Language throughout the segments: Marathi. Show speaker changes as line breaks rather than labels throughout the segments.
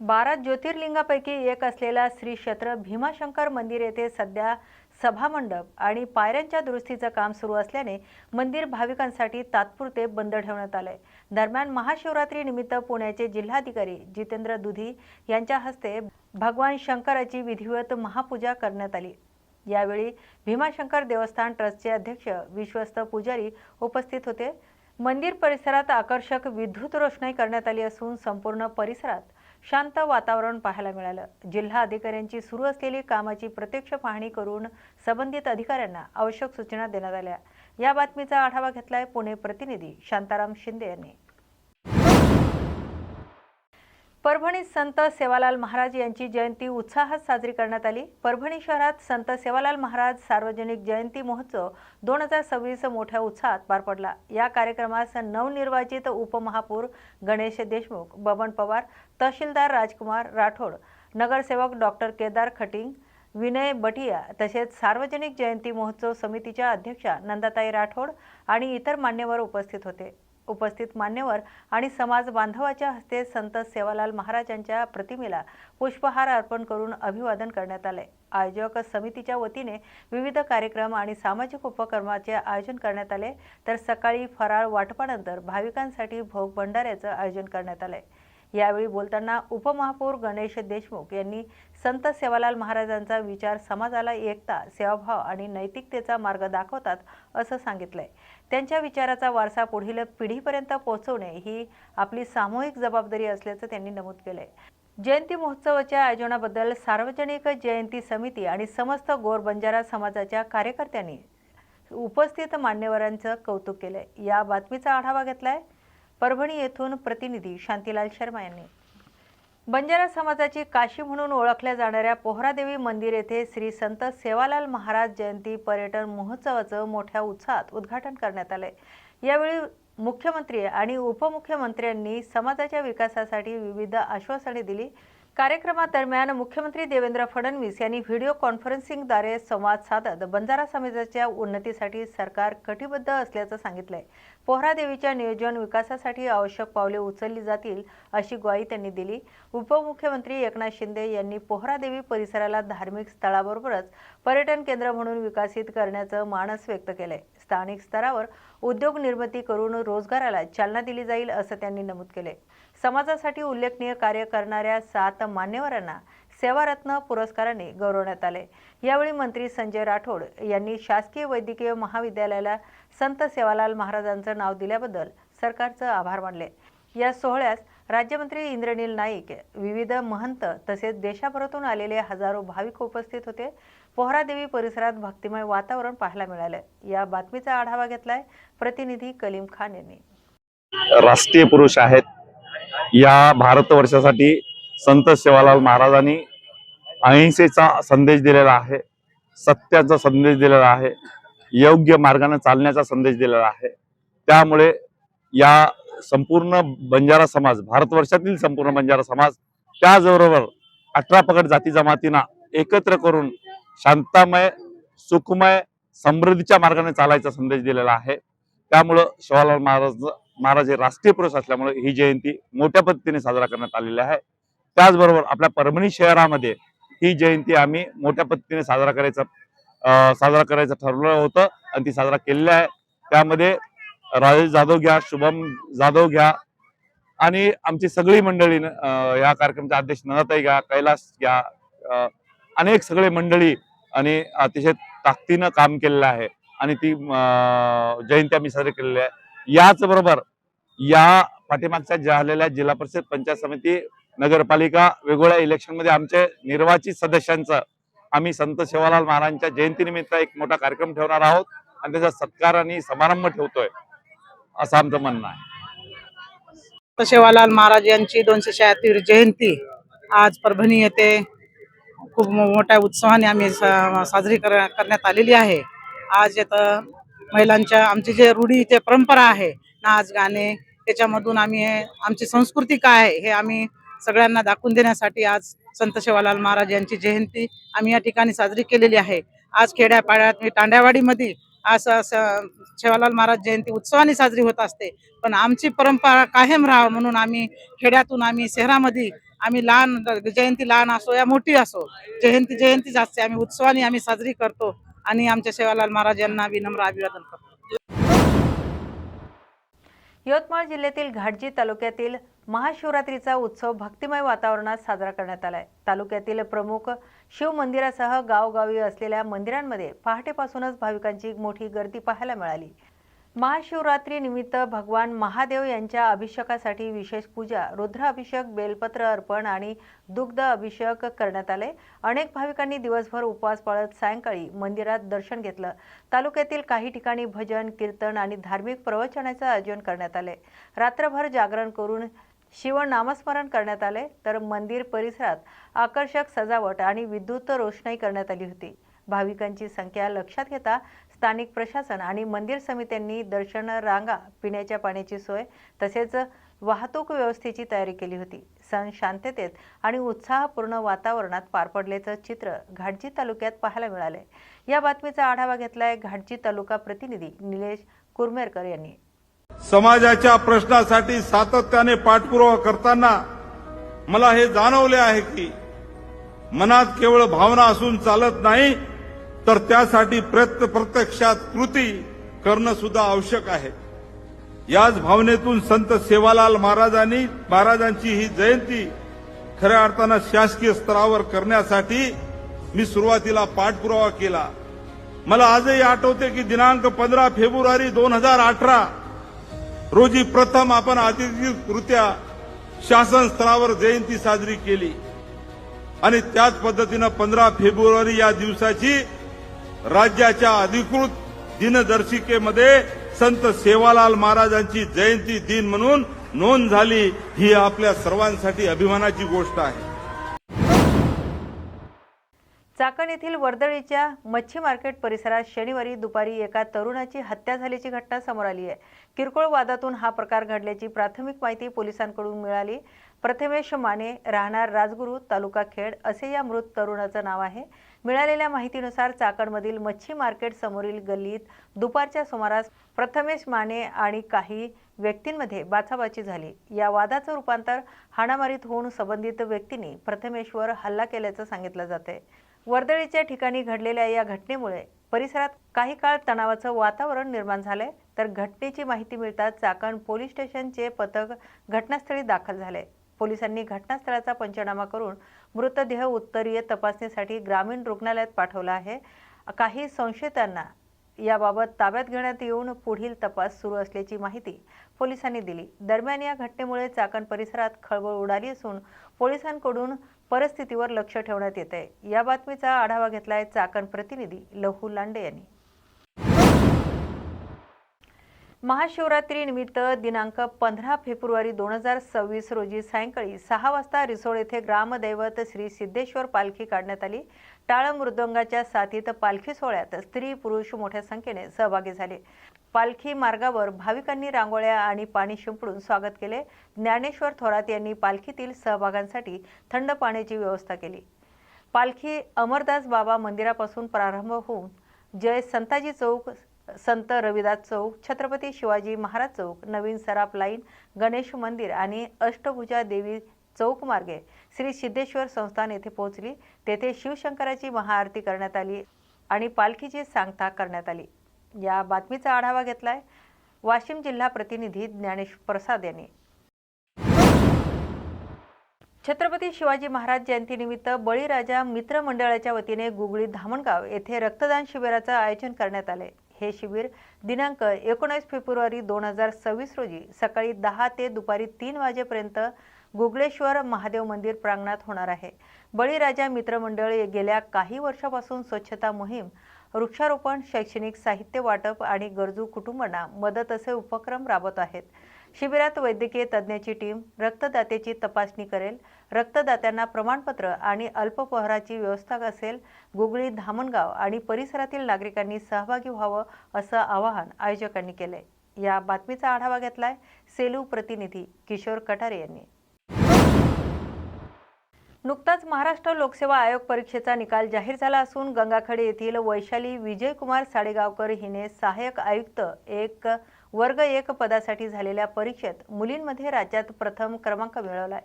12 ज्योतिर्लिंगापैकी एक असलेल्या श्री क्षेत्र भीमाशंकर मंदिर येथे सध्या सभामंडप आणि पायऱ्यांच्या दुरुस्तीचं काम सुरू असल्याने मंदिर भाविकांसाठी तात्पुरते बंद ठेवण्यात आले। दरम्यान महाशिवरात्री निमित्त पुण्याचे जिल्हाधिकारी जितेंद्र दुधी यांच्या हस्ते भगवान शंकराची विधिवत महापूजा करण्यात आली। यावेळी भीमाशंकर देवस्थान ट्रस्टचे अध्यक्ष विश्वस्त पुजारी उपस्थित होते। मंदिर परिसरात आकर्षक विद्युत रोषणाई करण्यात आली असून संपूर्ण परिसरात शांत वातावरण पाहायला मिळालं। जिल्हा अधिकाऱ्यांची सुरू असलेली कामाची प्रत्यक्ष पाहणी करून संबंधित अधिकाऱ्यांना आवश्यक सूचना देण्यात आल्या। या बातमीचा आढावा घेतलाय पुणे प्रतिनिधी शांताराम शिंदे यांनी। परभणीत संत सेवालाल महाराज यांची जयंती उत्साहात साजरी करण्यात आली। परभणी शहरात संत सेवालाल महाराज सार्वजनिक जयंती महोत्सव 2026 मोठ्या उत्साहात पार पडला। या कार्यक्रमास नवनिर्वाचित उपमहापौर गणेश देशमुख, बबन पवार, तहसीलदार राजकुमार राठोड, नगरसेवक डॉक्टर केदार खटिंग, विनय बटिया तसेच सार्वजनिक जयंती महोत्सव समितीच्या अध्यक्षा नंदाताई राठोड आणि इतर मान्यवर उपस्थित होते। उपस्थित मान्यवर आणि समाज बांधवाच्या हस्ते संत सेवालाल महाराजांच्या प्रतिमेला पुष्पहार अर्पण करून अभिवादन करण्यात आले। आयोजक समितीच्या वतीने विविध कार्यक्रम आणि सामाजिक उपक्रमाचे आयोजन करण्यात आले, तर सकाळी फराळ वाटपानंतर भाविकांसाठी भोग भंडाऱ्याचे आयोजन करण्यात आले। यावेळी बोलताना उपमहापौर गणेश देशमुख यांनी संत सेवालाल महाराजांचा विचार समाजाला एकता, सेवाभाव आणि नैतिकतेचा मार्ग दाखवतात असं सांगितलंय। त्यांच्या विचाराचा वारसा पुढील पिढीपर्यंत पोहोचवणे ही आपली सामूहिक जबाबदारी असल्याचं त्यांनी नमूद केलंय। जयंती महोत्सवाच्या आयोजनाबद्दल सार्वजनिक जयंती समिती आणि समस्त गोर बंजारा समाजाच्या कार्यकर्त्यांनी उपस्थित मान्यवरांचं कौतुक केलंय। या बातमीचा आढावा घेतलाय परभणी येथून प्रतिनिधी शांतीलाल शर्मा यांनी। बंजारा समाजाची काशी म्हणून ओळखल्या जाणाऱ्या पोहरादेवी मंदिर येथे श्री संत सेवालाल महाराज जयंती पर्यटन महोत्सवाचं मोठ्या उत्साहात उद्घाटन करण्यात आले। यावेळी मुख्यमंत्री आणि उपमुख्यमंत्र्यांनी समाजाच्या विकासासाठी विविध आश्वासने दिली। कार्यक्रमादरम्यान मुख्यमंत्री देवेंद्र फडणवीस यांनी व्हिडिओ कॉन्फरन्सिंगद्वारे संवाद साधत बंजारा समाजाच्या उन्नतीसाठी सरकार कटिबद्ध असल्याचं सांगितलंय। पोहरादेवीच्या नियोजन विकासासाठी आवश्यक पावले उचलली जातील अशी ग्वाही त्यांनी दिली। उपमुख्यमंत्री एकनाथ शिंदे यांनी पोहरादेवी परिसराला धार्मिक स्थळाबरोबरच पर्यटन केंद्र म्हणून विकसित करण्याचं मानस व्यक्त केलंय। स्थानिक स्तरावर उद्योग निर्मिती करून रोजगाराला चालना दिली जाईल असं त्यांनी नमूद केले। समाजासाठी उल्लेखनीय कार्य करणाऱ्या 7 मान्यवरांना सेवारत्न पुरस्काराने गौरवण्यात आले। यावेळी मंत्री संजय राठोड यांनी शासकीय वैद्यकीय महाविद्यालयाला संत सेवालाल महाराजांचं नाव दिल्याबद्दल सरकारचे आभार मानले। या सोहळ्यास राज्यमंत्री इंद्रनील नाईक, विविध महंत तसेच देशाभरातून आलेले हजारो भाविक उपस्थित होते। पोहरादेवी परिसरात भक्तिमय वातावरण पाहायला मिळाले। या बातमीचा आढावा घेतलाय प्रतिनिधी कलीम खान यांनी।
राष्ट्रीय पुरुष आहेत, या भारतवर्षासाठी संत सेवालाल महाराजांनी अहिंसेचा संदेश दिलेला आहे, सत्याचा संदेश दिलेला आहे, योग्य मार्गाने चालण्याचा संदेश दिलेला आहे। त्यामुळे या संपूर्ण बंजारा समाज, भारतवर्षातील संपूर्ण बंजारा समाज, त्याचबरोबर 18 पगड जाती जमातींना एकत्र करून शांतमय, सुखमय, समृद्धीच्या मार्गाने चालायचा संदेश दिलेला आहे। त्यामुळे सेवालाल महाराज हे राष्ट्रीय पुरुष असल्यामुळे ही जयंती मोठ्या पद्धतीने साजरा करण्यात आलेली आहे। त्याचबरोबर आपल्या परभणी शहरामध्ये ही जयंती आम्ही मोठ्या पद्धतीने साजरा करायचं ठरवलं होतं आणि ती साजरा केलेली आहे। त्यामध्ये राजेश जाधव घ्या, शुभम जाधव घ्या आणि आमची सगळी मंडळी, या कार्यक्रमाचे अध्यक्ष नंदाताई घ्या, कैलास घ्या, अनेक सगळे मंडळी आणि अतिशय ताकदीनं काम केलेलं आहे आणि ती जयंती आम्ही साजरी केलेली आहे। याच बरोबर या पाठीमागच्या झालेल्या जिल्हा परिषद, पंचायत समिती, नगरपालिका वेगवेगळ्या इलेक्शन मध्ये आमचे निर्वाचित सदस्यांचं आम्ही संत सेवालाल महाराजांच्या जयंतीनिमित्त एक मोठा कार्यक्रम ठेवणार आहोत आणि त्याचा सत्कार आणि समारंभ ठेवतोय असं आमचं म्हणणं आहे।
संत सेवालाल महाराज यांची 276वी जयंती आज परभणी येथे खूप मोठ्या उत्साहाने आम्ही साजरी करण्यात आलेली आहे। आज इथं महिलांच्या आमची जे रूढी, जे परंपरा आहे, नाच गाणे, त्याच्यामधून आम्ही आमची संस्कृती काय आहे हे आम्ही सगळ्यांना दाखवून देण्यासाठी आज संत सेवालाल महाराज यांची जयंती आम्ही या ठिकाणी साजरी केलेली आहे। आज खेड्यापाड्यात, तांड्यावाडीमध्ये आज सेवालाल महाराज जयंती उत्सवाने साजरी होत असते, पण आमची परंपरा कायम राहावी म्हणून आम्ही खेड्यातून आम्ही शहरामध्ये आम्ही लहान जयंती लहान असो या मोठी असो, जयंतीच असते. आम्ही उत्सवाने आम्ही साजरी करतो आणि आमच्या सेवालाल महाराज यांना विनम्र अभिवादन करतो.
यवतमाळ जिल्ह्यातील घाटजी तालुक्यातील महाशिवरात्रीचा उत्सव भक्तिमय वातावरणात साजरा करण्यात आलाय. तालुक्यातील प्रमुख शिव मंदिरासह गावोगावी असलेल्या मंदिरांमध्ये पहाटेपासूनच भाविकांची मोठी गर्दी पाहायला मिळाली. महाशिवरात्री निमित्त भगवान महादेव यांच्या अभिषेकासाठी विशेष पूजा, रुद्राभिषेक, बेलपत्र अर्पण आणि दुग्ध अभिषेक करण्यात आले. अनेक भाविकांनी दिवसभर उपवास पाळत सायंकाळी मंदिरात दर्शन घेतलं. तालुक्यातील काही ठिकाणी भजन, कीर्तन आणि धार्मिक प्रवचनाचे आयोजन करण्यात आले. रात्रभर जागरण करून शिव नामस्मरण करण्यात आले, तर मंदिर परिसरात आकर्षक सजावट आणि विद्युत रोषणाई करण्यात आली होती. भाविकांची संख्या लक्षात घेता स्थानिक प्रशासन आणि मंदिर समित्यांनी दर्शन रांगा, पिण्याच्या पाण्याची सोय तसेच वाहतूक व्यवस्थेची तयारी केली होती. सण शांततेत आणि उत्साहपूर्ण वातावरणात पार पडल्याचं चित्र घाटजी तालुक्यात पाहायला मिळाले. या बातमीचा आढावा घेतलाय घाटजी तालुका प्रतिनिधी निलेश कुरमेरकर यांनी.
समाजाच्या प्रश्नासाठी सातत्याने पाठपुरावा करताना मला हे जाणवले आहे की मनात केवळ भावना असून चालत नाही, तर त्यासाठी प्रत्यक्षात कृती करणं सुद्धा आवश्यक आहे. याच भावनेतून संत सेवालाल महाराजांची ही जयंती खऱ्या अर्थानं शासकीय स्तरावर करण्यासाठी मी सुरुवातीला पाठपुरावा केला. मला आजही आठवते की दिनांक 15 फेब्रुवारी 2018 रोजी प्रथम आपण अधिकृतरित्या शासन स्तरावर जयंती साजरी केली आणि त्याच पद्धतीनं 15 फेब्रुवारी या दिवसाची राज्याच्या अधिकृत दिनदर्शिकेमध्ये संत सेवालाल महाराजांची जयंती दिन म्हणून नोंद झाली. ही आपल्या सर्वांसाठी अभिमानाची गोष्ट आहे.
चाकण येथील वर्दळीच्या मच्छी मार्केट परिसरात शनिवारी दुपारी एका तरुणाची हत्या झाल्याची घटना समोर आली आहे. किरकोळ वादातून हा प्रकार घडल्याची प्राथमिक माहिती पोलिसांकडून मिळाली. प्रथमेश माने, राहणार राजगुरू, तालुका खेड असे या मृत तरुणाचं नाव आहे. मिळालेल्या माहितीनुसार चाकणमधील मच्छी मार्केट समोरील गल्लीत दुपारच्या सुमारास प्रथमेश माने आणि काही व्यक्तींमध्ये बाचाबाची झाली. या वादाचं रूपांतर हाणामारीत होऊन संबंधित व्यक्तींनी प्रथमेशवर हल्ला केल्याचं सांगितलं जातंय. वर्दळीच्या ठिकाणी घडलेल्या या घटनेमुळे परिसरात काही काळ तणावाचं वातावरण निर्माण झालंय. तर घटनेची माहिती मिळताच चाकण पोलीस स्टेशनचे पथक घटनास्थळी दाखल झाले. पोलिसांनी घटनास्थळाचा पंचनामा करून मृतदेह उत्तरीय तपासणीसाठी ग्रामीण रुग्णालयात पाठवला आहे. काही संशयितांना याबाबत ताब्यात घेण्यात येऊन पुढील तपास सुरू असल्याची माहिती पोलिसांनी दिली. दरम्यान या घटनेमुळे चाकण परिसरात खळबळ उडाली असून पोलिसांकडून परिस्थितीवर लक्ष ठेवण्यात येत आहे. या बातमीचा आढावा घेतलाय चाकण प्रतिनिधी लहू लांडे यांनी. महाशिवरात्री निमित्त दिनांक 15 फेब्रुवारी 2026 रोजी सायंकाळी 6 वाजता रिसोड येथे ग्रामदैवत श्री सिद्धेश्वर पालखी काढण्यात आली. टाळ मृदंगाच्या साथीत पालखी सोहळ्यात स्त्री पुरुष मोठ्या संख्येने सहभागी झाले. पालखी मार्गावर भाविकांनी रांगोळ्या आणि पाणी शिंपडून स्वागत केले. ज्ञानेश्वर थोरात यांनी पालखीतील सहभागांसाठी थंड पाण्याची व्यवस्था केली. पालखी अमरदास बाबा मंदिरापासून प्रारंभ होऊन जय संताजी चौक, संत रविदास चौक, छत्रपती शिवाजी महाराज चौक, नवीन सराफ लाईन, गणेश मंदिर आणि अष्टभुजा देवी चौक मार्गे श्री सिद्धेश्वर संस्थान येथे पोहोचली. तेथे शिवशंकराची महाआरती करण्यात आली आणि पालखीची सांगता करण्यात आली. या बातमीचा आढावा घेतलाय वाशिम जिल्हा प्रतिनिधी ज्ञानेश प्रसाद यांनी. छत्रपती शिवाजी महाराज जयंतीनिमित्त बळीराजा मित्र मंडळाच्या वतीने गुगळी धामणगाव येथे रक्तदान शिबिराचं आयोजन करण्यात आले. हे शिबिर दिनांक 19 फेब्रुवारी 2026 रोजी सकाळी 10 ते दुपारी 3 वाजेपर्यंत गुगळेश्वर महादेव मंदिर प्रांगणात होणार आहे. बळीराजा मित्रमंडळ गेल्या काही वर्षापासून स्वच्छता मोहीम, वृक्षारोपण, शैक्षणिक साहित्य वाटप आणि गरजू कुटुंबांना मदत असे उपक्रम राबवत आहेत. शिबिरात वैद्यकीय तज्ज्ञाची टीम रक्तदात्याची तपासणी करेल. रक्तदात्यांना प्रमाणपत्र आणि अल्पप्रहराची व्यवस्था असेल. गुगळी धामणगाव आणि परिसरातील नागरिकांनी सहभागी व्हावं असं आवाहन आयोजकांनी केलंय. या बातमीचा आढावा घेतलाय सेलू प्रतिनिधी किशोर कटारे यांनी. नुकताच महाराष्ट्र लोकसेवा आयोग परीक्षेचा निकाल जाहीर झाला असून गंगाखेड येथील वैशाली विजयकुमार साडेगावकर हिने सहाय्यक आयुक्त वर्ग 1 पदासाठी झालेल्या परीक्षेत मुलींमध्ये राज्यात प्रथम क्रमांक मिळवलाय.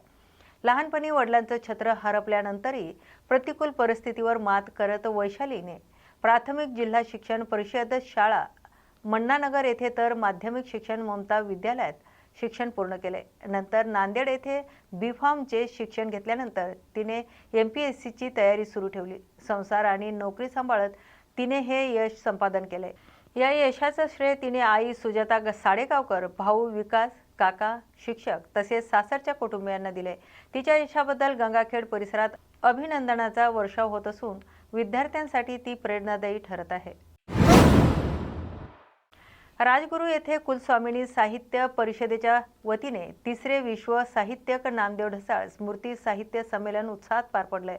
लहानपणी वडिलांचं छत्र हरपल्यानंतरही प्रतिकूल परिस्थितीवर मात करत वैशालीने प्राथमिक जिल्हा शिक्षण परिषद शाळा मण्णानगर येथे तर माध्यमिक शिक्षण ममता विद्यालयात शिक्षण पूर्ण केले. नंतर नांदेड येथे B.Pharmचे शिक्षण घेतल्यानंतर तिने MPSCची तयारी सुरू ठेवली. संसार आणि नोकरी सांभाळत तिने हे यश संपादन केले. या यशाचं श्रेय तिने आई सुजाता साडेगावकर, भाऊ विकास, काका, शिक्षक तसेच सासरच्या कुटुंबियांना दिले. तिच्या यशाबद्दल गंगाखेड परिसरात अभिनंदनाचा वर्षाव होत असून विद्यार्थ्यांसाठी ती प्रेरणादायी ठरत आहे. राजगुरू येथे कुलस्वामिनी साहित्य परिषदेच्या वतीने तिसरे विश्व साहित्यिक नामदेव ढसाळ स्मृती साहित्य संमेलन उत्साहात पार पडले.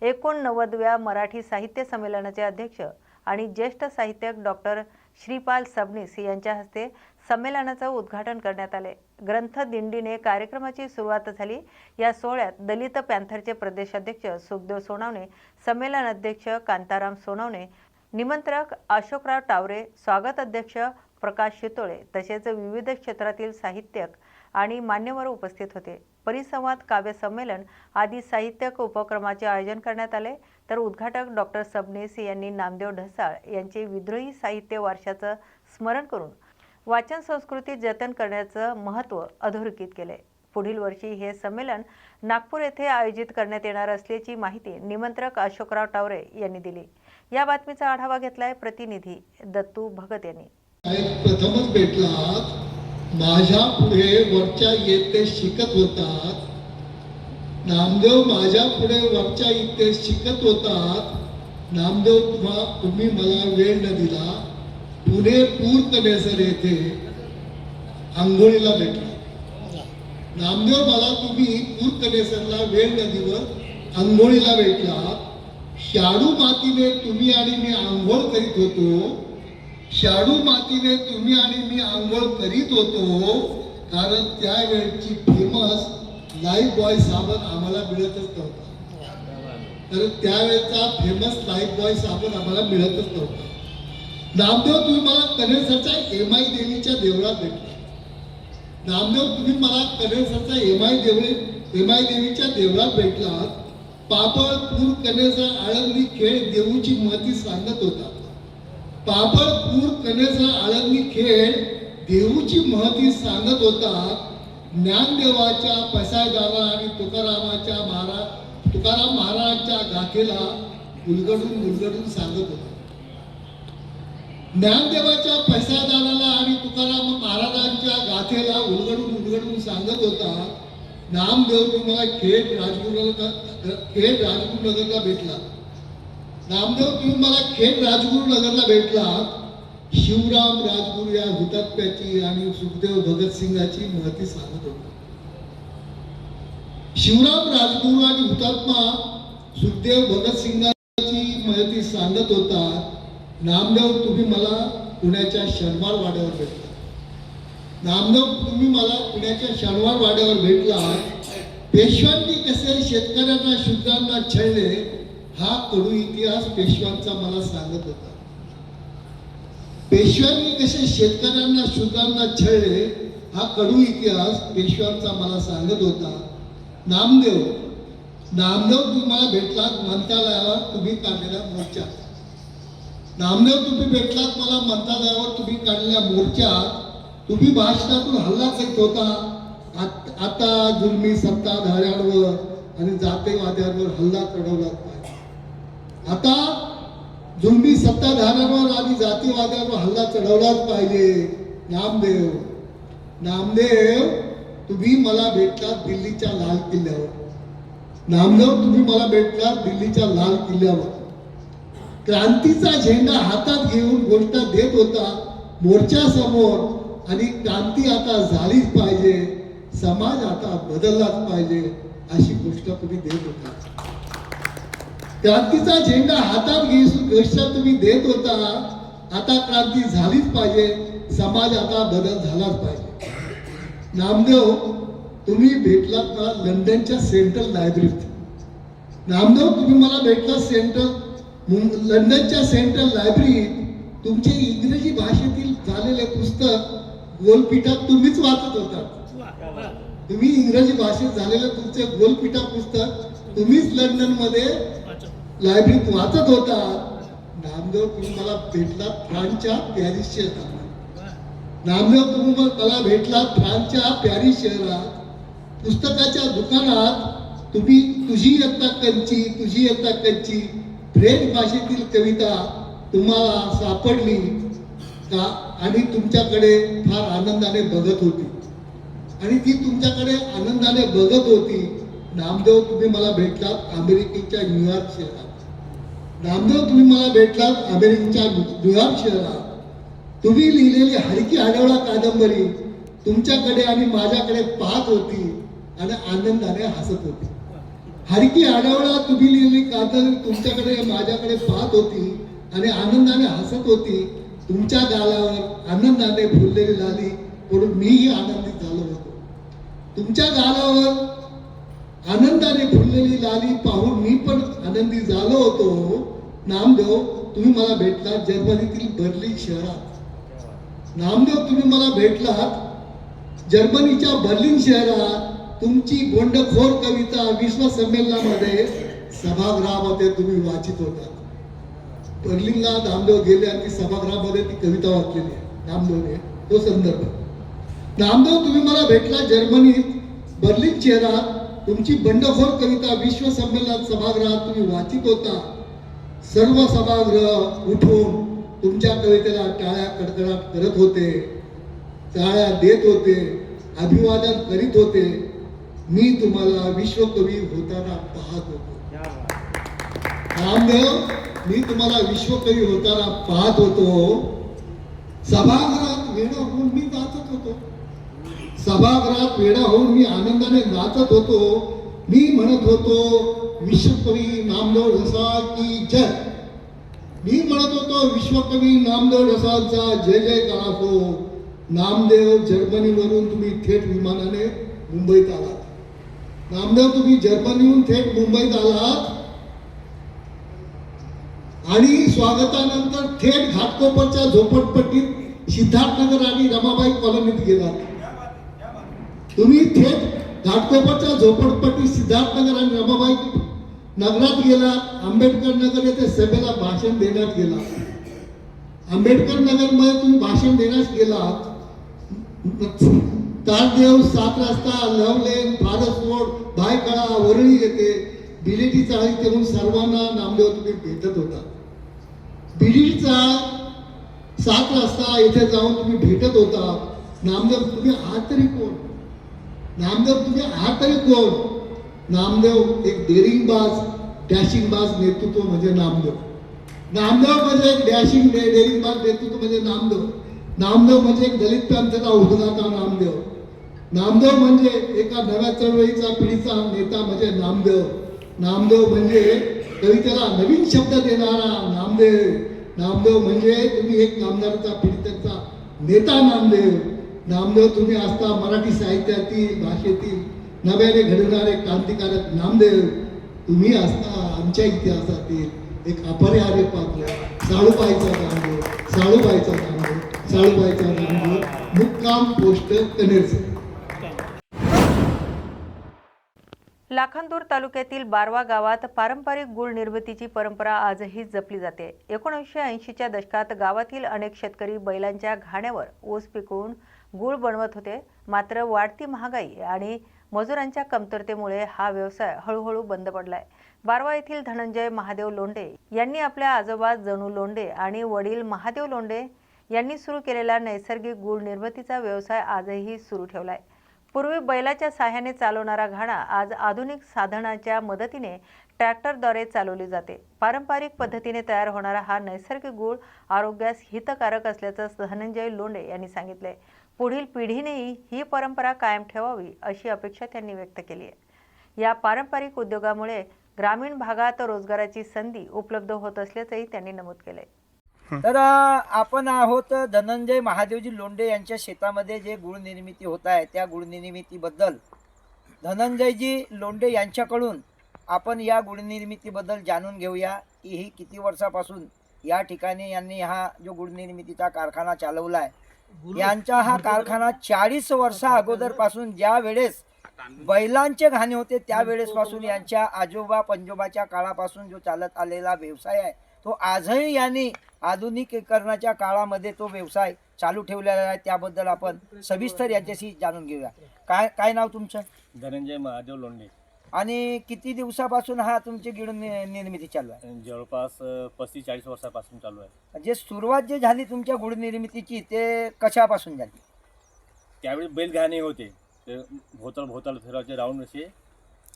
89व्या मराठी साहित्य संमेलनाचे अध्यक्ष आणि ज्येष्ठ साहित्यिक डॉक्टर श्रीपाल सबनीस यांच्या हस्ते संमेलनाचं उद्घाटन करण्यात आले. ग्रंथ दिंडीने कार्यक्रमाची सुरुवात झाली. या सोहळ्यात दलित पॅन्थरचे प्रदेशाध्यक्ष सुखदेव सोनवणे, संमेलन अध्यक्ष कांताराम सोनवणे, निमंत्रक अशोकराव टावरे, स्वागत अध्यक्ष प्रकाश शितोळे तसेच विविध क्षेत्रातील साहित्यिक आणि मान्यवर उपस्थित होते. परिसंवाद, काव्य संमेलन आदी साहित्यिक उपक्रमाचे आयोजन करण्यात आले. तर उद्घाटक डॉक्टर सबनीस यांनी नामदेव ढसाळ यांचे विद्रोही साहित्य वारशाचं स्मरण करून वाचन संस्कृती जतन करण्याचं महत्त्व अधोरेखित केले. पुढील वर्षी हे संमेलन नागपूर येथे आयोजित करण्यात येणार असल्याची माहिती निमंत्रक अशोकराव टावरे यांनी दिली. या बातमीचा आढावा घेतलाय प्रतिनिधी दत्तू भगत यांनी.
प्रथमच भेटलात, माझ्या पुढे वरच्या येते शिकत होतात. नामदेव माझ्या पुढे वरच्या इथे शिकत होतात. नामदेव तुम्ही मला वेळ न दिला. पुणे पूरकनेसर येथे आंघोळीला भेटला. नामदेव मला तुम्ही पूरकनेसरला वेळ न दिवस आंघोळीला भेटला. शाडू मातीने तुम्ही आणि मी आंघोळ करीत होतो. शाडू मातीने तुम्ही आणि मी आंघोळ करीत होतो, कारण त्यावेळची फेमस लाईफ बॉय साबण आम्हाला मिळतच नव्हता. तर त्यावेळेचा फेमस लाईफ बॉय साबण आम्हाला मिळतच नव्हता. नामदेव तुम्ही मला कनेरसरच्या एमआय देवीच्या देवळात भेटला. नामदेव तुम्ही मला कनेरसरच्या एमआय देवीच्या देवळात भेटलात. पापड पूर कनेरसर आळंदी खेळ देऊची महती सांगत होता. पापड पूर कनेरसर आळंदी खेळ देऊची महती सांगत होता. ज्ञानदेवाच्या पसायदारा आणि तुकाराम महाराजांच्या गाथेला उलगडून सांगत होता. ज्ञानदेवाच्या पसायदाराला आणि तुकाराम महाराजांच्या गाथेला उलगडून सांगत होता. नामदेव तुम्हाला खेड राजगुरुनगरला भेटला. नामदेव तुम्ही मला खेड राजगुरुनगरला भेटला. शिवराम राजगुरू या हुतात्म्याची आणि सुखदेव भगतसिंगाची महती सांगत होता. शिवराम राजगुरू आणि हुतात्मा सुखदेव भगतसिंगाची महती सांगत होता. नामदेव तुम्ही मला पुण्याच्या शनिवार वाड्यावर भेटला. नामदेव तुम्ही मला पुण्याच्या शनिवार वाड्यावर भेटला. पेशव्यांनी कसे शेतकऱ्यांना शूद्रांना छळले हा कडू इतिहास पेशव्यांचा मला सांगत होता. पेशव्यांनी कसे शेतकऱ्यांना शूद्रांना छळले हा कडू इतिहास पेशव्यांचा मला सांगत होता. नामदेव तुम्ही मला भेटलात मंत्रालयावर तुम्ही काढलेल्या मोर्चात. नामदेव तुम्ही भेटलात मला मंत्रालयावर तुम्ही काढलेल्या मोर्चात. तुम्ही भाषणातून हल्ला करीत होता. आता जुलमी सत्ताधाऱ्यांवर आणि जातीवाद्यांवर हल्ला चढवला पाहिजे. आता जुलमी सत्ताधाऱ्यांवर आणि जातीवाद्यांवर हल्ला चढवलाच पाहिजे. नामदेव तुम्ही मला भेटलात दिल्लीच्या लाल किल्ल्यावर. नामदेव तुम्ही मला भेटलात दिल्लीच्या लाल किल्ल्यावर. क्रांतीचा झेंडा हातात घेऊन गोष्ट देत होता मोर्चा समोर. आणि क्रांती आता झालीच पाहिजे, समाज आता बदललाच पाहिजे अशी गोष्ट तुम्ही देत होता. क्रांतीचा झेंडा हातात घेऊन गोष्ट तुम्ही देत होता. आता क्रांती झालीच पाहिजे, समाज आता बदल झालाच पाहिजे. नामदेव तुम्ही भेटलात ना लंडनच्या सेंट्रल लायब्ररीत. नामदेव तुम्ही मला भेटलात लंडनच्या सेंट्रल लायब्ररीत. तुमचे इंग्रजी भाषेतील झालेले पुस्तक गोलपीठात तुम्हीच वाचत होता. तुम्ही इंग्रजी भाषेत झालेलं तुमचे गोलपिठा पुस्तक तुम्हीच लंडन मध्ये लायब्ररीत वाचत होता. नामदेव तुम्ही मला भेटलात फ्रान्सच्या पॅरिस शहरात. नामदेव तुम्ही मला भेटलात फ्रान्सच्या पॅरिस शहरात. पुस्तकाच्या दुकानात तुम्ही तुझी इयत्ता कंची फ्रेंच भाषेतील कविता तुम्हाला सापडली का आणि तुमच्याकडे फार आनंदाने बघत होती. आणि ती तुमच्याकडे आनंदाने बघत होती. नामदेव तुम्ही मला भेटलात अमेरिकेच्या न्यूयॉर्क शहरात. नामदेव तुम्ही मला भेटलात अमेरिकेच्या न्यूयॉर्क शहरात. तुम्ही लिहिलेली हरकी आढळला कादंबरी तुमच्याकडे आणि माझ्याकडे पाहत होती आणि आनंदाने हसत होती. हरकी आढळला तुम्ही लिहिलेली कादंबरी तुमच्याकडे माझ्याकडे पाहत होती आणि आनंदाने हसत होती. तुमच्या गालावर आनंदाने फुललेली लाली पडून मीही आनंदित झालो होतो. तुमच्या गालावर आनंदाने फुललेली लाली पाहून मी पण आनंदी झालो होतो. नामदेव तुम्ही मला भेटलात जर्मनीतील बर्लिन शहरात. नामदेव तुम्ही मला भेटलात जर्मनीच्या बर्लिन शहरात. तुमची बोंडखोर कविता विश्व संमेलनामध्ये सभागृहामध्ये तुम्ही वाचित होता. बर्लिनला नामदेव गेले आणि सभागृहामध्ये ती कविता वाचलेली आहे नामदेवने, तो संदर्भ. नामदेव तुम्ही मला भेटला जर्मनीत बर्लिन शहरात. तुमची बंडखोर कविता विश्व संमेलनात सभागृहात तुम्ही वाचित होता. सर्व सभागृह उठून तुमच्या कवितेला टाळ्या कडकडाट करत होते, टाळ्या देत होते, अभिवादन करीत होते. मी तुम्हाला विश्वकवी होताना पाहत होतो. नामदेव मी तुम्हाला विश्वकवी होताना पाहत होतो. सभागृहात वेडा होऊन मी नाचत होतो. सभागृहात वेडा होऊन मी आनंदाने नाचत होतो. मी म्हणत होतो विश्वकवी नामदेव ढसाळकी जय. मी म्हणत होतो विश्वकवी नामदेव ढसाळचा जय जयकार असो. नामदेव जर्मनीवरून तुम्ही थेट विमानाने मुंबईत आलात. नामदेव तुम्ही जर्मनीहून थेट मुंबईत आलात आणि स्वागतानंतर थेट घाटकोपरच्या झोपडपट्टीत सिद्धार्थनगर आणि रमाबाई कॉलनीत गेलात. तुम्ही थेट घाटकोपरच्या झोपडपट्टी सिद्धार्थनगर आणि रमाबाई नगरात गेलात. आंबेडकर नगर येथे सभेला भाषण देण्यात गेलात. आंबेडकर नगर मध्ये तुम्ही भाषण देण्यास गेलात. तारदेव, 7 रस्ता, लवलेन, फारस रोड, भायखळा, वरळी येथे बिलेटी चाळी येऊन सर्वांना नामदेव तुम्ही भेटत होता. बिलेटी चाळ, 7 रस्ता येथे जाऊन तुम्ही भेटत होता. नामदेव तुम्ही आहात तरी कोण? नामदेव तुम्ही आहात तरी कोण? नामदेव एक डेरिंगबाज, डॅशिंगबाज नेतृत्व म्हणजे नामदेव. नामदेव म्हणजे एक डेरिंगबाज नेतृत्व म्हणजे नामदेव. नामदेव म्हणजे एक दलित प्रांताचा उद्गाता नामदेव. नामदेव म्हणजे एका नव्या चळवळीचा पिढीचा नेता म्हणजे नामदेव. नामदेव म्हणजे कवितेला नवीन शब्द देणारा नामदेव. नामदेव म्हणजे तुम्ही एक कामगाराचा पिढीचा नेता नामदेव. नामदेव तुम्ही असता मराठी साहित्यातील भाषेतील नव्याने घडणारे क्रांतिकारक नामदेव. तुम्ही असता आमच्या इतिहासातील एक अपरिहार्य पात्र साळूबाईचा नामदेव. साळूबाईचा नामदेव. साळूबाईचा नामदेव. मुक्काम पोस्ट कनेरचे.
लाखांदूर तालुक्यातील बारवा गावात पारंपरिक गुळ निर्मितीची परंपरा आजही जपली जाते. 1980च्या दशकात गावातील अनेक शेतकरी बैलांच्या घाण्यावर ऊस पिकवून गुळ बनवत होते. मात्र वाढती महागाई आणि मजुरांच्या कमतरतेमुळे हा व्यवसाय हळूहळू बंद पडलाय. बारवा येथील धनंजय महादेव लोंढे यांनी आपल्या आजोबा जणू लोंढे आणि वडील महादेव लोंढे यांनी सुरू केलेला नैसर्गिक गुळ निर्मितीचा व्यवसाय आजही सुरू ठेवलाय. पूर्वी बैलाच्या साहाय्याने चालवणारा घाणा आज आधुनिक साधनाच्या मदतीने ट्रॅक्टरद्वारे चालवली जाते. पारंपरिक पद्धतीने तयार होणारा हा नैसर्गिक गुळ आरोग्यास हितकारक असल्याचं धनंजय लोंढे यांनी सांगितले. पुढील पिढीनेही ही परंपरा कायम ठेवावी अशी अपेक्षा त्यांनी व्यक्त केली आहे. या पारंपरिक उद्योगामुळे ग्रामीण भागात रोजगाराची संधी उपलब्ध होत असल्याचंही त्यांनी नमूद केले.
तर आपण आहोत धनंजय महादेवजी लोंढे यांच्या शेतामध्ये जे गुळ निर्मिती होत आहे त्या गुळ निर्मितीबद्दल धनंजयजी लोंढे यांच्याकडून आपण या गुळ निर्मितीबद्दल जाणून घेऊया की ही किती वर्षापासून या ठिकाणी यांनी हा जो गुळ निर्मितीचा कारखाना चालवला आहे. यांचा हा कारखाना 40 वर्षा अगोदरपासून ज्या वेळेस बैलांचे घाणे होते त्यावेळेसपासून यांच्या आजोबा पंजोबाच्या काळापासून जो चालत आलेला व्यवसाय आहे तो आजही यांनी आधुनिकीकरणाच्या काळामध्ये तो व्यवसाय चालू ठेवलेला आहे. त्याबद्दल आपण सविस्तर यांच्याशी जाणून घेऊया. काय काय नाव तुमचं?
धनंजय महादेव लोंढे.
आणि किती दिवसापासून हा तुमची गिळ निर्मिती चालू आहे?
जवळपास 35-40 वर्षापासून चालू आहे.
जे सुरुवात जे झाली तुमच्या गुळ निर्मितीची ते कशापासून झाली?
त्यावेळी बैलगाणे होते, ते भोवताल फिरायचे राऊंड असे.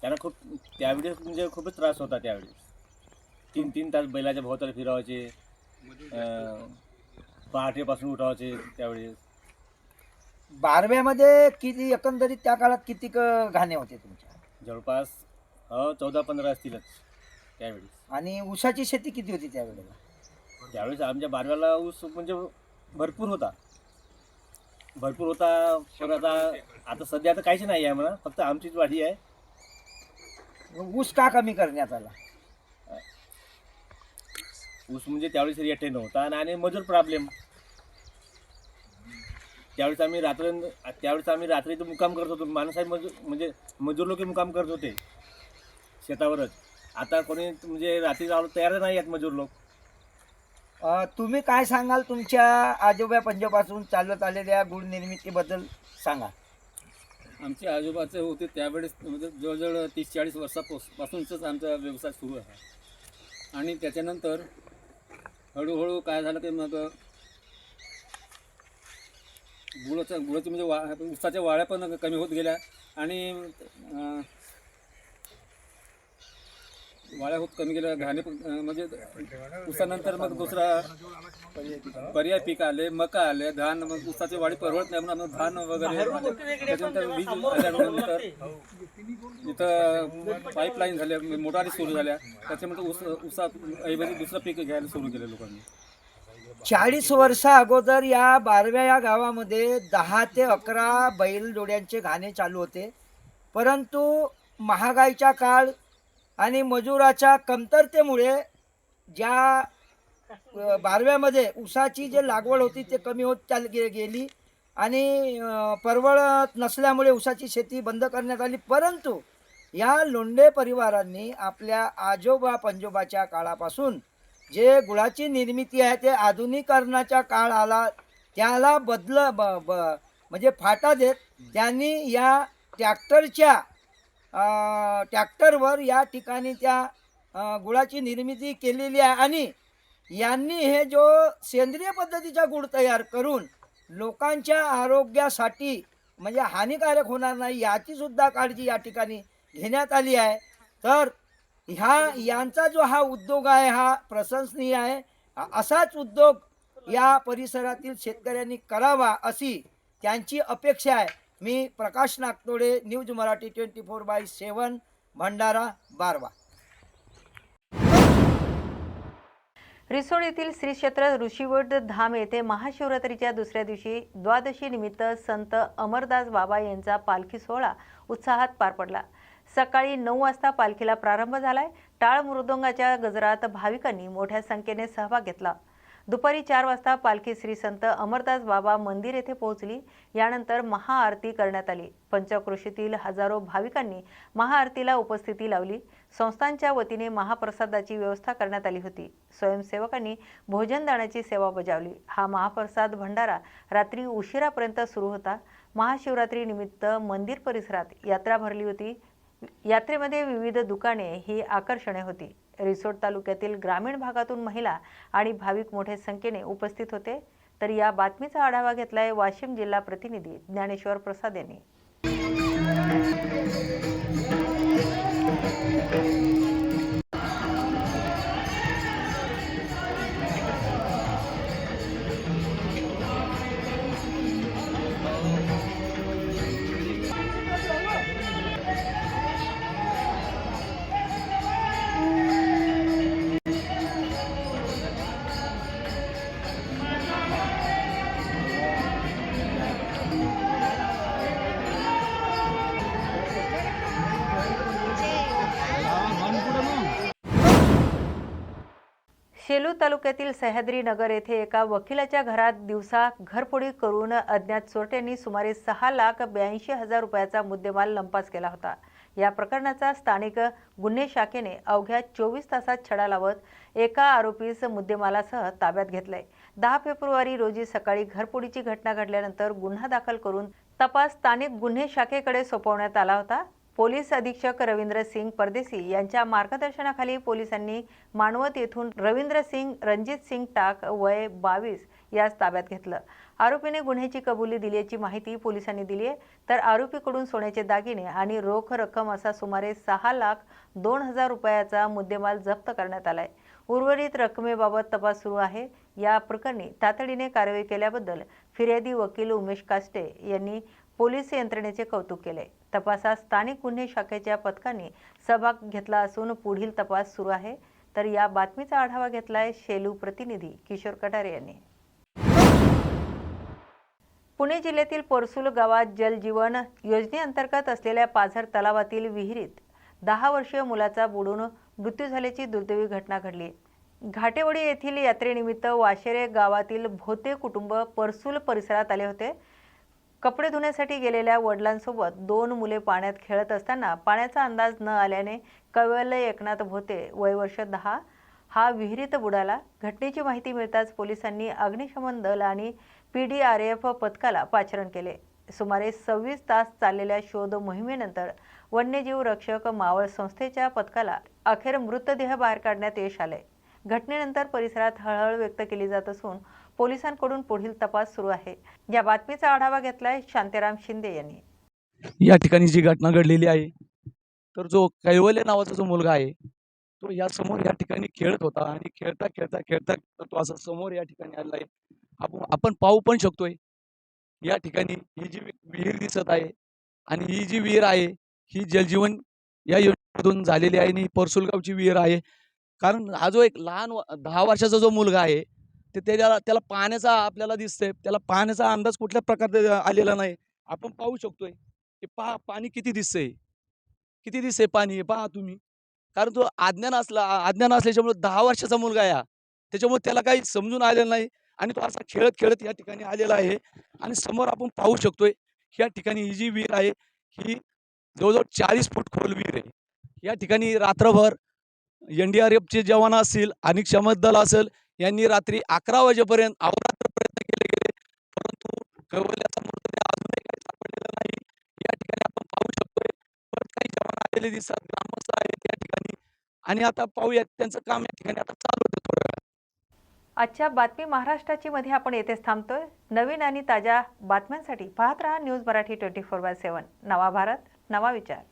त्यांना खूप त्यावेळेस म्हणजे खूपच त्रास होता. त्यावेळेस 3-3 तास बैलाच्या भोवताल फिरावायचे, पहाटेपासून उठावायचे. त्यावेळेस
बारव्यामध्ये किती एकंदरीत त्या काळात किती घाणे होते तुमच्या?
जवळपास 14-15 असतीलच त्यावेळेस.
आणि ऊसाची शेती किती होती त्यावेळेला?
त्यावेळेस आमच्या बारव्याला ऊस म्हणजे भरपूर होता. पण आता सध्या तर काहीच नाही आहे म्हणा, फक्त आमचीच वाढी आहे.
ऊस का कमी करण्यात आला?
ऊस म्हणजे त्यावेळेस रेट नव्हता आणि मजूर प्रॉब्लेम. त्यावेळेस आम्ही रात्री मुक्काम करत होतो. माणसाही मजूर लोक मुक्काम करत होते शेतावरच. आता कोणी म्हणजे रात्री जायला तयार नाही आहेत मजूर लोक.
तुम्ही काय सांगाल तुमच्या आजोबा पंजोबापासून चालत आलेल्या गुळ निर्मितीबद्दल सांगा.
आमचे आजोबाचे होते त्यावेळेस म्हणजे जवळजवळ 30-40 वर्षापासूनच आमचा व्यवसाय सुरू आहे. आणि त्याच्यानंतर हळूहळू काय झालं की मग गुळाची म्हणजे ऊसाच्या वाळ्या पण कमी होत गेल्या आणि वाळ्या कमी गेल्या. घाणे म्हणजे ऊसानंतर मग दुसरा पर्याय पीक आले, मका आले, धान. मग ऊसाची वाढी परवडत नाही म्हणून धान वगैरे. त्याच्यानंतर वीज आल्यानंतर इथं पाईपलाईन झाल्या, मोटारी सुरू झाल्या. त्याच्यानंतर ऊसाऐवजी दुसरं पीक घ्यायला सुरू केलं लोकांनी.
40 वर्षा अगोदर या बारव्या या गावामध्ये 10 ते 11 बैलजोड्यांचे घाणे चालू होते. परंतु महागाईचा काळ आणि मजुराच्या कमतरतेमुळे ज्या बारव्यामध्ये ऊसाची जे लागवड होती ते कमी होत गेली आणि परवडत नसल्यामुळे ऊसाची शेती बंद करण्यात आली. परंतु या लोंढे परिवारांनी आपल्या आजोबा पंजोबाच्या काळापासून जे गुळाची निर्मिती आहे ते आधुनिकीकरणाचा काळ आला त्याला म्हणजे फाटा देत त्यांनी या ट्रॅक्टरवर या ठिकाणी त्या गुळाची निर्मिती केलेली आहे. आणि यांनी हे जो सेंद्रिय पद्धतीचा गुळ तयार करून लोकांच्या आरोग्यासाठी म्हणजे हानिकारक होणार नाही याची सुद्धा काळजी या ठिकाणी घेण्यात आली आहे. तर यांचा जो हा उद्योग आहे हा प्रशंसनीय आहे. असाच उद्योग या परिसरातील शेतकऱ्यांनी करावा अशी त्यांची अपेक्षा आहे. मी प्रकाश नागतोडे, न्यूज मराठी 24/7, भंडारा, बारवा.
रिसोड येथील श्री क्षेत्र ऋषीवड धाम येथे महाशिवरात्रीच्या दुसऱ्या दिवशी द्वादशी निमित्त संत अमरदास बाबा यांचा पालखी सोहळा उत्साहात पार पडला. सकाळी 9 वाजता पालखीला प्रारंभ झालाय. टाळ मृदुंगाच्या गजरात भाविकांनी मोठ्या संख्येने सहभाग घेतला. दुपारी 4 वाजता पालखी श्री संत अमरदास बाबा मंदिर येथे पोहोचली. यानंतर महाआरती करण्यात आली. पंचक्रोशीतील हजारो भाविकांनी महाआरतीला उपस्थिती लावली. संस्थांच्या वतीने महाप्रसादाची व्यवस्था करण्यात आली होती. स्वयंसेवकांनी भोजनदानाची सेवा बजावली. हा महाप्रसाद भंडारा रात्री उशिरापर्यंत सुरू होता. महाशिवरात्री निमित्त मंदिर परिसरात यात्रा भरली होती. यात्रेमध्ये विविध दुकाने ही आकर्षणे होती. रिसोड तालुक्यातील ग्रामीण भागातून महिला आणि भाविक मोठ्या संख्येने उपस्थित होते. तर या बातमीचा आढावा घेतलाय वाशिम जिल्हा प्रतिनिधी ज्ञानेश्वर प्रसाद यांनी. शेलू तालुक्यातील सह्याद्री नगर येथे एका वकिलाच्या घरात दिवसा घरफोडी करून अज्ञात चोरट्यांनी सुमारे 6,82,000 रुपयाचा मुद्देमाल लंपास केला होता। या प्रकरणाचा स्थानिक गुन्हे शाखेने अवघ्या 24 तासात छडा लावत एका आरोपीस मुद्देमालासह ताब्यात घेतले। 10 फेब्रुवारी रोजी सकाळी घरफोडीची घटना घडल्यानंतर गुन्हा दाखल करून तपास स्थानिक गुन्हे शाखेकडे सोपवण्यात आला होता। पोलीस अधीक्षक रवींद्र सिंग परदेसी यांच्या मार्गदर्शनाखाली पोलिसांनी मानवत येथून रवींद्र सिंग रणजित सिंग टाक वय 22 यास ताब्यात घेतलं। आरोपीने गुन्ह्याची कबुली दिल्याची माहिती पोलिसांनी दिली आहे, तर आरोपीकडून सोन्याचे दागिने आणि रोख रक्कम असा सुमारे 6,02,000 रुपयाचा मुद्देमाल जप्त करण्यात आलाय। उर्वरित रकमेबाबत तपास सुरू आहे। या प्रकरणी तातडीने कारवाई केल्याबद्दल फिर्यादी वकील उमेश कास्टे यांनी पोलीस यंत्रणेचे कौतुक केले। तपासात स्थानिक गुन्हे शाखेच्या पथकाने सहभाग घेतला असून पुढील तपास सुरू आहे। तर या बातमीचा आढावा घेतलाय शेलू प्रतिनिधी किशोर कटारे यांनी। पुणे जिल्ह्यातील परसूल गावात जल जीवन योजनेअंतर्गत असलेल्या पाझर तलावातील विहिरीत 10 वर्षीय मुलाचा बुडून मृत्यू झाल्याची दुर्दैवी घटना घडली। घाटेवाडी येथील यात्रेनिमित्त वाशेरे गावातील भोते कुटुंब परसूल परिसरात आले होते। कपडे धुण्यासाठी गेलेल्या वडिलांसोबत 2 मुले पाण्यात खेळत असताना पाण्याचा अंदाज न आल्याने कैवल्य एकनाथ भोते वय वर्ष 10 हा विहिरीत बुडाला। घटनेची माहिती मिळताच पोलिसांनी अग्निशमन दल आणि PDRF पथकाला पाचारण केले। सुमारे 26 तास चाललेल्या शोध मोहिमेनंतर वन्यजीव रक्षक मावळ संस्थेच्या पथकाला अखेर मृतदेह बाहेर काढण्यात यश आले। घटनेनंतर परिसरात हळहळ व्यक्त केली जात असून पोलिसांकडून पुढील तपास सुरू आहे। या बातमीचा आढावा घेतलाय शांताराम शिंदे यांनी।
या ठिकाणी जी घटना घडलेली आहे, तर जो कैवल्य नावाचा जो मुलगा आहे तो या समोर या ठिकाणी खेळत होता आणि खेळता खेळता खेळता तो असा समोर या ठिकाणी आलेला आहे। आपण पाहू पण शकतोय या ठिकाणी ही जी विहीर दिसत आहे आणि ही जी विहीर आहे ही जलजीवन या योजनेतून झालेली आहे आणि परसुलगावची विहीर आहे। कारण हा जो एक लहान 10 वर्षाचा जो मुलगा आहे ते त्याला पाण्याचा आपल्याला दिसतंय, त्याला पाण्याचा अंदाज कुठल्या प्रकारे आलेला नाही। आपण पाहू शकतोय की पाणी किती दिसतंय पाणी पहा तुम्ही। कारण तो अज्ञान असल्याच्यामुळे 10 वर्षाचा मुलगा आहे त्याच्यामुळे त्याला काही समजून आलेलं नाही आणि तो असा खेळत खेळत या ठिकाणी आलेला आहे। आणि समोर आपण पाहू शकतोय या ठिकाणी ही जी विहीर आहे ही जवळजवळ 40 फूट खोल विहीर आहे। या ठिकाणी रात्रभर NDRFचे जवान असतील, अग्निशमन दल असेल, यांनी रात्री 11 वाजेपर्यंत अहोरात्र प्रयत्न केले, परंतु कैवल्याचा मृतदेह अजूनही काही सापडलेला नाही। या ठिकाणी आपण पाहू शकतोय परत काही जवान आलेले दिसतात, ग्रामस्थ आहेत या ठिकाणी आणि आता पाहूयात त्यांचं काम या ठिकाणी आता चालू होतं थोड्या वेळात।
आजच्या बातमी महाराष्ट्राची मध्ये आपण येथेच थांबतोय। नवीन आणि ताज्या बातम्यांसाठी पाहत रहा न्यूज मराठी 24/7। नवा भारत नवा विचार।